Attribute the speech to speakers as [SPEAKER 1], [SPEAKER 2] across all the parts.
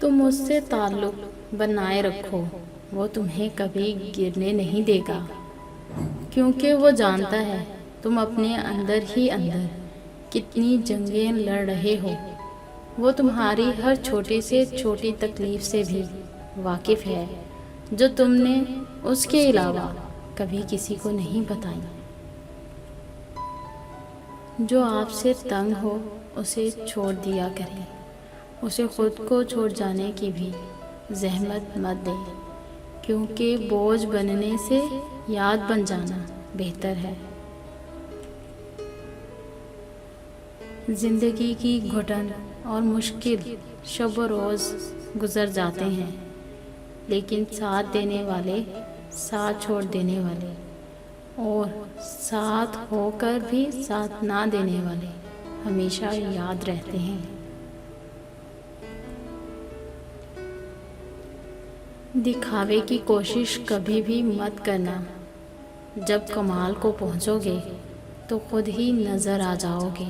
[SPEAKER 1] تم اس سے تعلق بنائے رکھو، وہ تمہیں کبھی گرنے نہیں دے گا، کیونکہ وہ جانتا ہے تم اپنے اندر ہی اندر کتنی جنگیں لڑ رہے ہو۔ وہ تمہاری ہر چھوٹی سے چھوٹی تکلیف سے بھی واقف ہے، جو تم نے اس کے علاوہ کبھی کسی کو نہیں بتائی۔ جو آپ سے تنگ ہو اسے چھوڑ دیا کریں، اسے خود کو چھوڑ جانے کی بھی زحمت مت دیں، کیونکہ بوجھ بننے سے یاد بن جانا بہتر ہے۔ زندگی کی گھٹن اور مشکل شب و روز گزر جاتے ہیں، لیکن ساتھ دینے والے، ساتھ چھوڑ دینے والے اور ساتھ ہو کر بھی ساتھ نہ دینے والے ہمیشہ یاد رہتے ہیں۔ دکھاوے کی کوشش کبھی بھی مت کرنا، جب کمال کو پہنچو گے تو خود ہی نظر آ جاؤ گے۔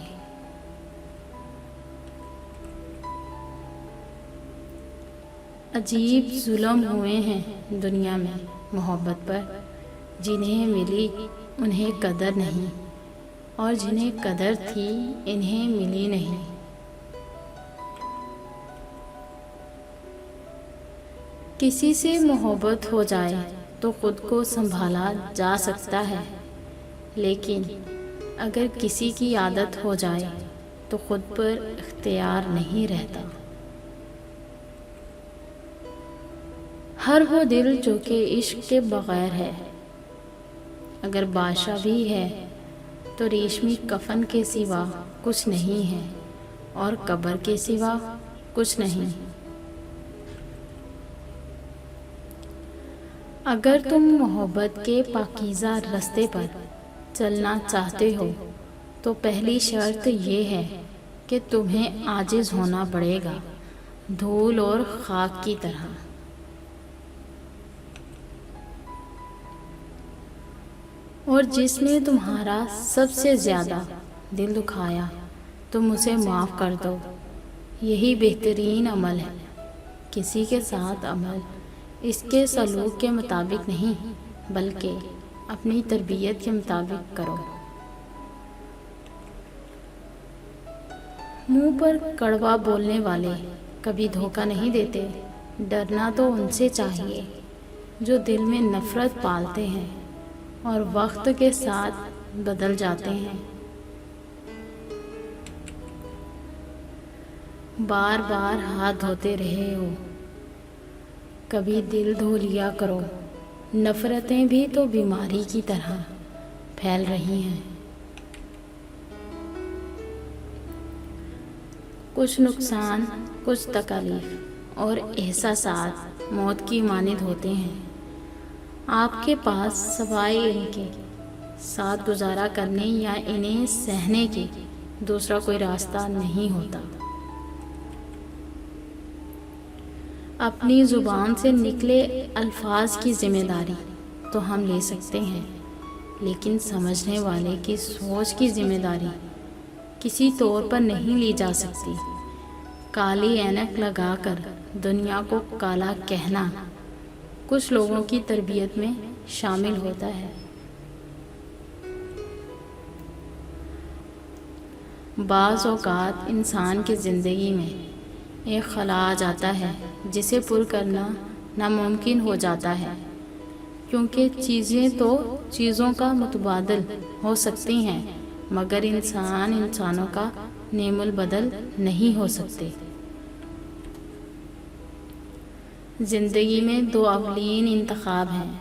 [SPEAKER 1] عجیب ظلم ہوئے ہیں دنیا میں محبت پر، جنہیں ملی انہیں قدر نہیں، اور جنہیں قدر تھی انہیں ملی نہیں۔ کسی سے محبت ہو جائے تو خود کو سنبھالا جا سکتا ہے، لیکن اگر کسی کی عادت ہو جائے تو خود پر اختیار نہیں رہتا۔ ہر وہ دل جو کہ عشق کے بغیر ہے، اگر بادشاہ بھی ہے تو ریشمی کفن کے سوا کچھ نہیں ہے، اور قبر کے سوا کچھ نہیں۔ اگر تم محبت کے پاکیزہ راستے پر چلنا چاہتے ہو تو پہلی شرط یہ ہے کہ تمہیں عاجز ہونا پڑے گا، دھول اور خاک کی طرح۔ اور جس نے تمہارا سب سے زیادہ دل دکھایا تم اسے معاف کر دو، یہی بہترین عمل ہے۔ کسی کے ساتھ عمل اس کے سلوک کے مطابق نہیں، بلکہ اپنی تربیت کے مطابق کرو۔ منہ پر کڑوا بولنے والے کبھی دھوکہ نہیں دیتے۔ ڈرنا تو ان سے چاہیے جو دل میں نفرت پالتے ہیں اور وقت کے ساتھ بدل جاتے ہیں۔ بار بار ہاتھ دھوتے رہے ہو، کبھی دل دھو لیا کرو۔ نفرتیں بھی تو بیماری کی طرح پھیل رہی ہیں۔ کچھ نقصان، کچھ تکالیف اور احساسات موت کی مانند ہوتے ہیں۔ آپ کے پاس سوائے ان کے ساتھ گزارا کرنے یا انہیں سہنے کے دوسرا کوئی راستہ نہیں ہوتا۔ اپنی زبان سے نکلے الفاظ کی ذمہ داری تو ہم لے سکتے ہیں، لیکن سمجھنے والے کی سوچ کی ذمہ داری کسی طور پر نہیں لی جا سکتی۔ کالی اینک لگا کر دنیا کو کالا کہنا کچھ لوگوں کی تربیت میں شامل ہوتا ہے۔ بعض اوقات انسان کی زندگی میں ایک خلا آ جاتا ہے جسے پر کرنا ناممکن ہو جاتا ہے، کیونکہ چیزیں تو چیزوں کا متبادل ہو سکتی ہیں، مگر انسانوں کا نعم البدل نہیں ہو سکتے۔ زندگی میں دو اولین انتخاب ہیں،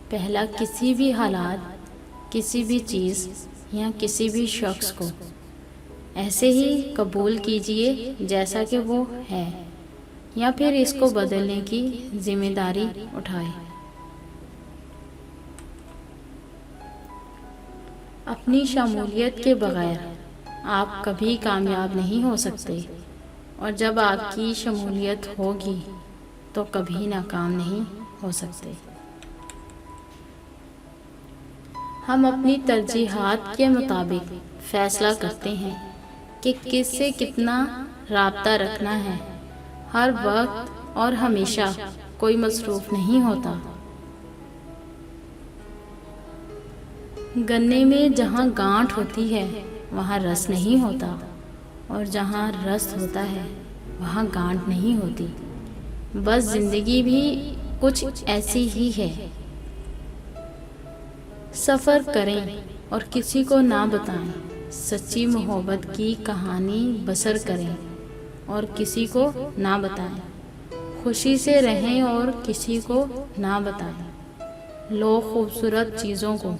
[SPEAKER 1] پہلا کسی بھی حالات، کسی بھی چیز یا کسی بھی شخص کو ایسے ہی قبول کیجیے جیسا کہ وہ ہے، یا پھر اس کو بدلنے کی ذمہ داری اٹھائیں۔ اپنی شمولیت کے بغیر آپ کبھی کامیاب نہیں ہو سکتے، اور جب آپ کی شمولیت ہوگی تو کبھی ناکام نہیں ہو سکتے۔ ہم اپنی ترجیحات کے مطابق فیصلہ کرتے ہیں کہ کس سے کتنا رابطہ رکھنا ہے۔ ہر وقت اور ہمیشہ کوئی مصروف نہیں ہوتا۔ گنے میں جہاں گانٹھ ہوتی ہے وہاں رس نہیں ہوتا، اور جہاں رس ہوتا ہے وہاں گانٹھ نہیں ہوتی۔ بس زندگی بھی کچھ ایسی ہی ہے۔ سفر کریں اور کسی کو نہ بتائیں، سچی محبت کی کہانی بسر کریں اور کسی کو نہ بتائیں، خوشی سے رہیں اور کسی کو نہ بتائیں۔ لوگ خوبصورت چیزوں کو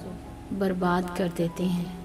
[SPEAKER 1] برباد کر دیتے ہیں۔